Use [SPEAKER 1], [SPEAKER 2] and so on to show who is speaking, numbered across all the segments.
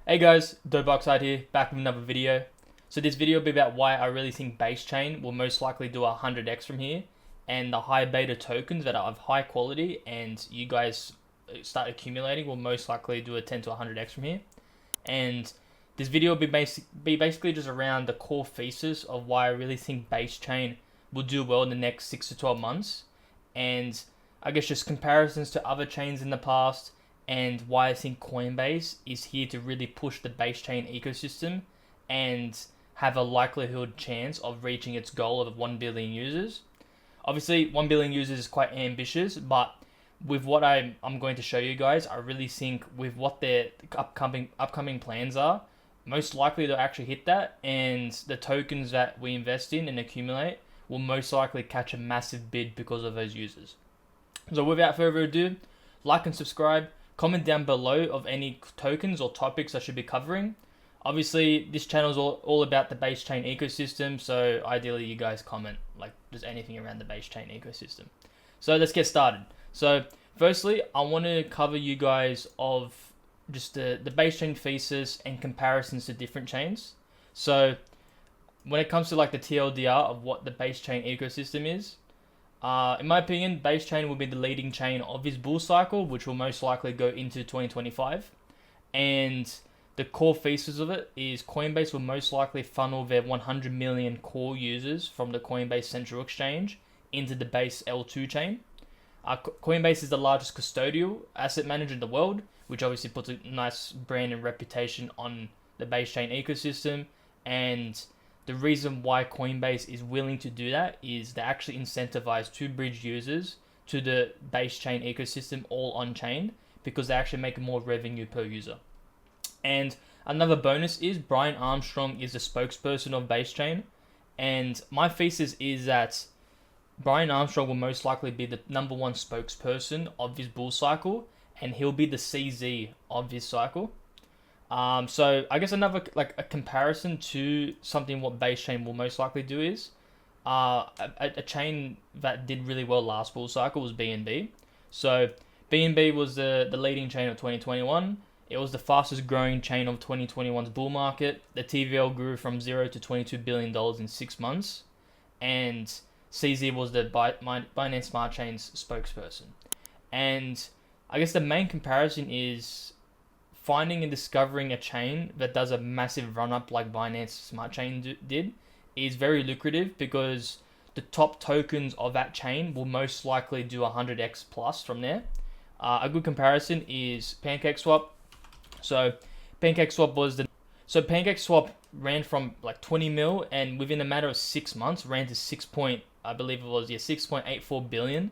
[SPEAKER 1] Hey guys, Dope Oxide here, back with another video. So this video will be about why I really think base chain will most likely do 100x from here, and the high beta tokens that are of high quality and you guys start accumulating will most likely do a 10 to 100x from here. And this video will be basically just around the core thesis of why I really think base chain will do well in the next 6 to 12 months, and I guess just comparisons to other chains in the past, and why I think Coinbase is here to really push the base chain ecosystem and have a likelihood chance of reaching its goal of 1 billion users. Obviously, 1 billion users is quite ambitious, but with what I'm going to show you guys, I really think with what their upcoming plans are, most likely they'll actually hit that, and the tokens that we invest in and accumulate will most likely catch a massive bid because of those users. So without further ado, like and subscribe. Comment down below of any tokens or topics I should be covering. Obviously, this channel is all about the base chain ecosystem, so ideally you guys comment like just anything around the base chain ecosystem. So let's get started. So firstly, I want to cover you guys of just the base chain thesis and comparisons to different chains. So when it comes to like the TLDR of what the base chain ecosystem is, in my opinion, base chain will be the leading chain of this bull cycle, which will most likely go into 2025. And the core thesis of it is Coinbase will most likely funnel their 100 million core users from the Coinbase Central Exchange into the base L2 chain. Coinbase is the largest custodial asset manager in the world, which obviously puts a nice brand and reputation on the base chain ecosystem. And the reason why Coinbase is willing to do that is they actually incentivize to bridge users to the base chain ecosystem all on chain, because they actually make more revenue per user. And another bonus is Brian Armstrong is the spokesperson of base chain, and my thesis is that Brian Armstrong will most likely be the number one spokesperson of this bull cycle, and he'll be the CZ of this cycle. So I guess another like a comparison to something what base chain will most likely do is a chain that did really well last bull cycle was BNB. So BNB was the leading chain of 2021. It was the fastest growing chain of 2021's bull market. The TVL grew from $0 to $22 billion in 6 months, and CZ was the Binance Smart Chain's spokesperson. And I guess the main comparison is finding and discovering a chain that does a massive run up like Binance Smart Chain did is very lucrative, because the top tokens of that chain will most likely do 100x plus from there. A good comparison is PancakeSwap. So PancakeSwap ran from like 20 mil, and within a matter of 6 months ran to 6.84 billion.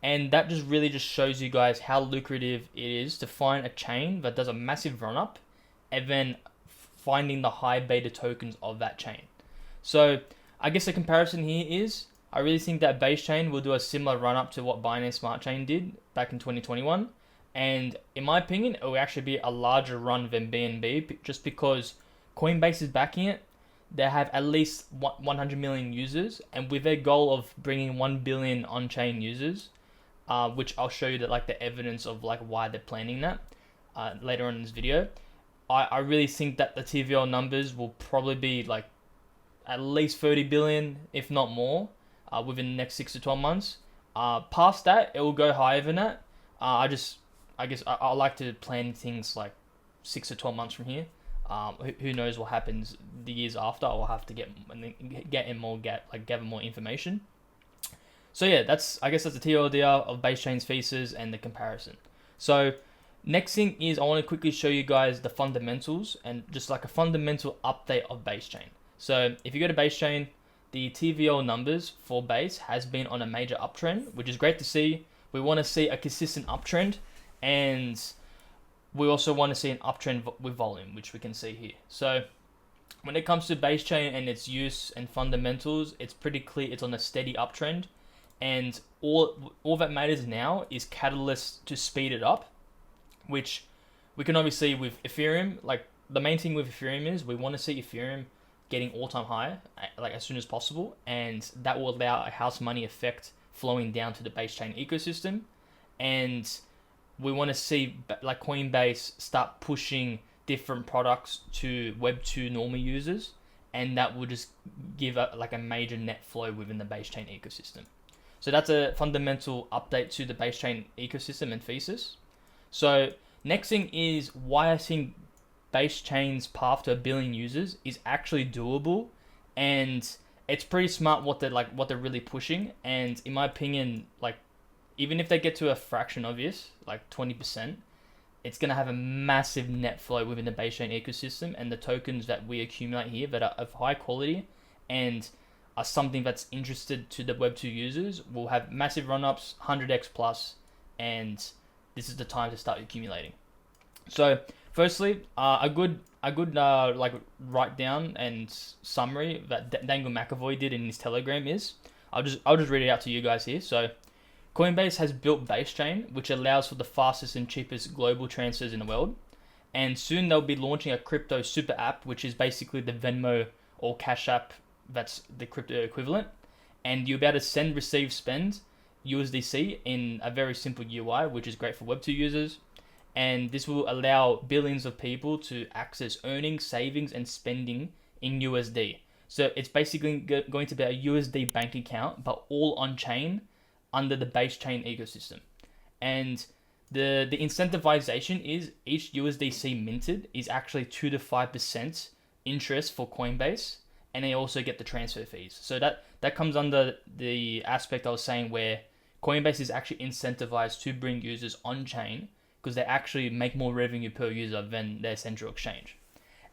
[SPEAKER 1] And that just really just shows you guys how lucrative it is to find a chain that does a massive run up and then finding the high beta tokens of that chain. So I guess the comparison here is I really think that base chain will do a similar run up to what Binance Smart Chain did back in 2021. And in my opinion, it will actually be a larger run than BNB, just because Coinbase is backing it. They have at least 100 million users, and with their goal of bringing 1 billion on-chain users, which I'll show you like the evidence of like why they're planning that later on in this video. I really think that the TVL numbers will probably be like at least 30 billion, if not more, within the next 6 to 12 months. Past that, it will go higher than that. I guess I like to plan things like 6 to 12 months from here. Who knows what happens the years after? I'll have to gather more information. So yeah, I guess that's the TLDR of base chain's thesis and the comparison. So next thing is I want to quickly show you guys the fundamentals and just like a fundamental update of base chain. So if you go to base chain, the TVL numbers for base has been on a major uptrend, which is great to see. We want to see a consistent uptrend, and we also want to see an uptrend with volume, which we can see here. So when it comes to base chain and its use and fundamentals, it's pretty clear it's on a steady uptrend. And all that matters now is catalysts to speed it up, which we can obviously with Ethereum. Like the main thing with Ethereum is we want to see Ethereum getting all-time high like as soon as possible, and that will allow a house money effect flowing down to the base chain ecosystem. And we want to see like Coinbase start pushing different products to Web 2 normal users, and that will just give a major net flow within the base chain ecosystem. So that's a fundamental update to the base chain ecosystem and thesis. So next thing is why I think base chain's path to 1 billion users is actually doable, and it's pretty smart what they're really pushing. And in my opinion, like even if they get to a fraction of this, like 20%, it's going to have a massive net flow within the base chain ecosystem, and the tokens that we accumulate here that are of high quality and are something that's interested to the Web2 users will have massive run-ups, 100x plus, and this is the time to start accumulating. So firstly, a good like write down and summary that Daniel McAvoy did in his Telegram is, I'll just read it out to you guys here. So Coinbase has built base chain, which allows for the fastest and cheapest global transfers in the world. And soon they'll be launching a crypto super app, which is basically the Venmo or Cash App that's the crypto equivalent. And you'll be able to send, receive, spend USDC in a very simple UI, which is great for Web2 users. And this will allow billions of people to access earnings, savings, and spending in USD. So it's basically going to be a USD bank account, but all on chain under the base chain ecosystem. And the incentivization is each USDC minted is actually 2 to 5% interest for Coinbase, and they also get the transfer fees. So that comes under the aspect I was saying where Coinbase is actually incentivized to bring users on chain because they actually make more revenue per user than their central exchange.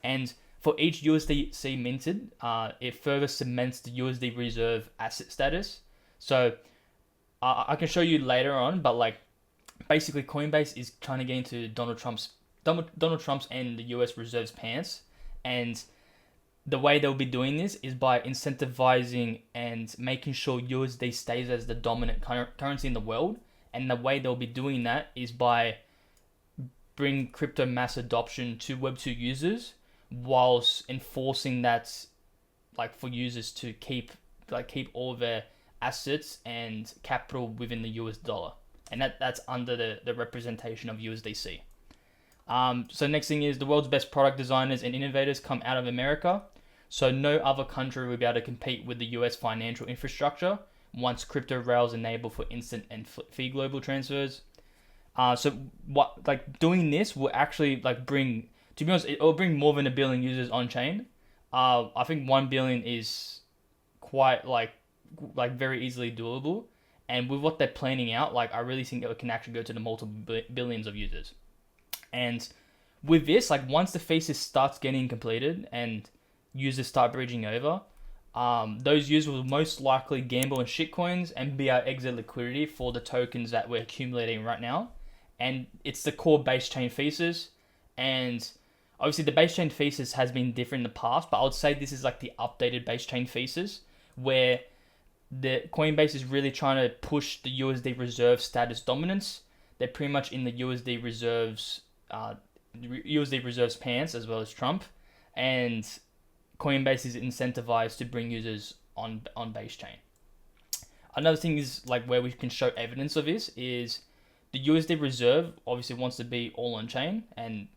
[SPEAKER 1] And for each USDC minted, it further cements the USD reserve asset status. So I can show you later on, but like basically Coinbase is trying to get into Donald Trump's and the US reserves pants, and the way they'll be doing this is by incentivizing and making sure USD stays as the dominant currency in the world. And the way they'll be doing that is by bring crypto mass adoption to Web2 users, whilst enforcing that like for users to keep all their assets and capital within the US dollar. And that's under the representation of USDC. So next thing is the world's best product designers and innovators come out of America. So no other country will be able to compete with the US financial infrastructure once crypto rails enable for instant and fee global transfers. So what like doing this will actually like bring, to be honest, it will bring more than 1 billion users on chain. I think 1 billion is quite like very easily doable. And with what they're planning out, like I really think it can actually go to the multiple billions of users. And with this, like once the thesis starts getting completed and users start bridging over, those users will most likely gamble in shitcoins and be our exit liquidity for the tokens that we're accumulating right now. And it's the core base chain thesis. And obviously the base chain thesis has been different in the past, but I would say this is like the updated base chain thesis where the Coinbase is really trying to push the USD reserve status dominance. They're pretty much in the USD reserves pants as well as Trump, and Coinbase is incentivized to bring users on base chain. Another thing is like where we can show evidence of this is the USD reserve obviously wants to be all on chain, and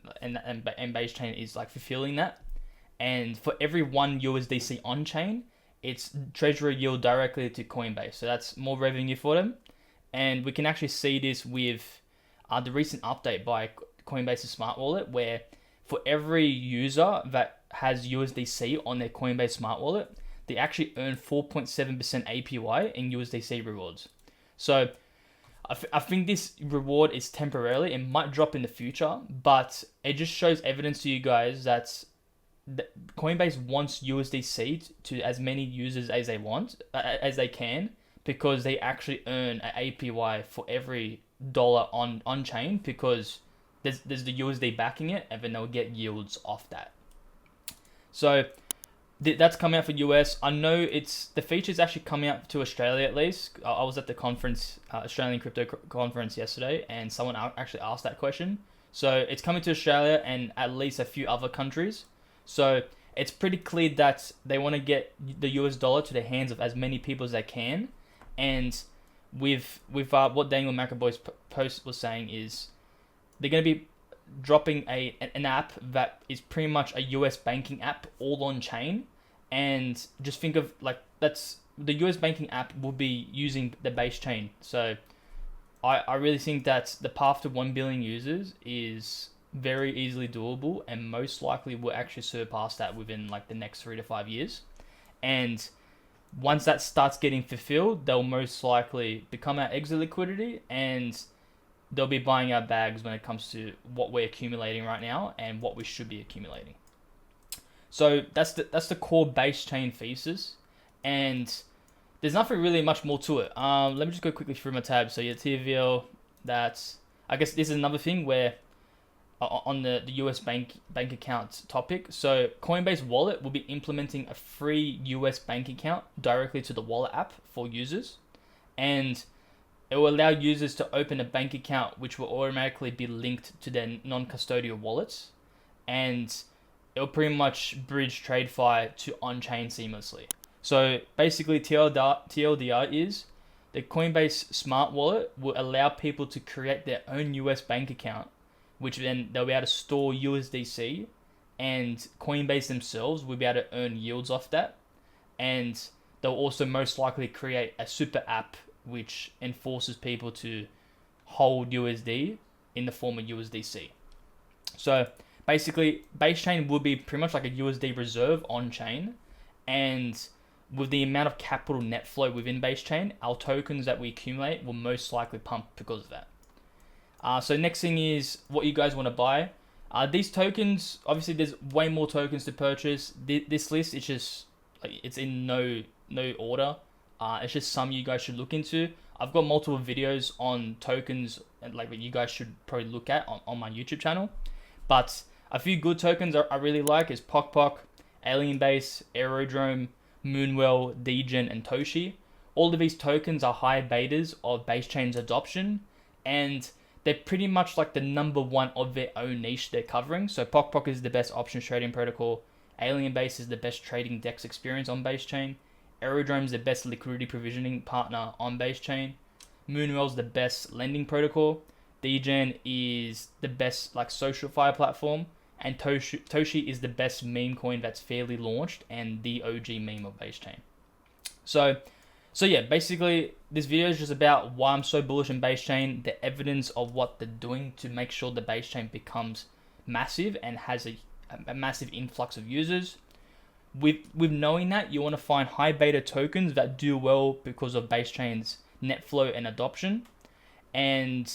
[SPEAKER 1] base chain is like fulfilling that. And for every 1 USDC on chain, it's treasury yield directly to Coinbase. So that's more revenue for them. And we can actually see this with the recent update by Coinbase's smart wallet, where for every user that has USDC on their Coinbase smart wallet, they actually earn 4.7% APY in USDC rewards. So I think this reward is temporarily. It might drop in the future, but it just shows evidence to you guys that Coinbase wants USDC to as many users as they can, because they actually earn an APY for every dollar on chain, because there's the USD backing it, and then they'll get yields off that. So that's coming out for US. I know the feature's actually coming out to Australia at least. I was at the conference, Australian Crypto Conference yesterday, and someone actually asked that question. So it's coming to Australia and at least a few other countries. So it's pretty clear that they want to get the US dollar to the hands of as many people as they can. And with what Daniel McAvoy's post was saying is they're going to be dropping an app that is pretty much a US banking app all on chain, and just think of like that's the US banking app will be using the base chain. So I really think that the path to 1 billion users is very easily doable, and most likely will actually surpass that within like the next 3 to 5 years. And once that starts getting fulfilled, they'll most likely become our exit liquidity, and they'll be buying our bags when it comes to what we're accumulating right now and what we should be accumulating. So that's the core base chain thesis, and there's nothing really much more to it. Let me just go quickly through my tabs. So yeah, TVL. That's, I guess this is another thing where on the US bank account topic. So Coinbase Wallet will be implementing a free US bank account directly to the wallet app for users, and it will allow users to open a bank account which will automatically be linked to their non-custodial wallets, and it will pretty much bridge TradeFi to on-chain seamlessly. So basically TLDR is the Coinbase Smart Wallet will allow people to create their own US bank account, which then they'll be able to store USDC, and Coinbase themselves will be able to earn yields off that. And they'll also most likely create a super app which enforces people to hold USD in the form of USDC. So basically, base chain will be pretty much like a USD reserve on chain, and with the amount of capital net flow within base chain, our tokens that we accumulate will most likely pump because of that. So next thing is what you guys want to buy. These tokens, obviously there's way more tokens to purchase. This list, it's just like it's in no order. It's just some you guys should look into. I've got multiple videos on tokens and like what you guys should probably look at on my YouTube channel. But a few good tokens I really like is Pok, Alien Base, Aerodrome, Moonwell, Degen, and Toshi. All of these tokens are high betas of base chain's adoption, and they're pretty much like the number one of their own niche they're covering. So Pok is the best options trading protocol. Alien Base is the best trading DEX experience on base chain. Aerodrome is the best liquidity provisioning partner on base chain. Moonwell is the best lending protocol. Degen is the best like social fire platform. And Toshi is the best meme coin that's fairly launched and the OG meme of base chain. So yeah, basically this video is just about why I'm so bullish on base chain, the evidence of what they're doing to make sure the base chain becomes massive and has a massive influx of users. With knowing that, you want to find high beta tokens that do well because of base chain's net flow and adoption. And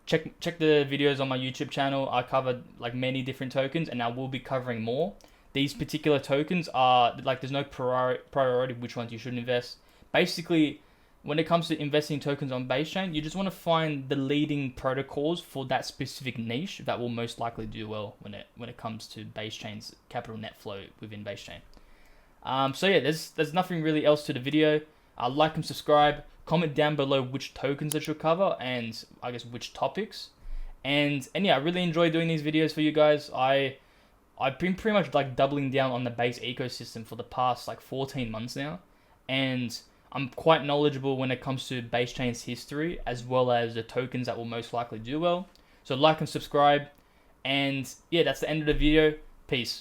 [SPEAKER 1] check the videos on my YouTube channel. I covered like many different tokens, and I will be covering more. These particular tokens are like there's no priority which ones you should invest. Basically, when it comes to investing tokens on base chain, you just want to find the leading protocols for that specific niche that will most likely do well when it comes to base chain's capital net flow within base chain. So yeah, there's nothing really else to the video. Like and subscribe. Comment down below which tokens I should cover and I guess which topics. And yeah, I really enjoy doing these videos for you guys. I've been pretty much like doubling down on the base ecosystem for the past like 14 months now, and I'm quite knowledgeable when it comes to base chain's history as well as the tokens that will most likely do well. So like and subscribe, and yeah, that's the end of the video. Peace.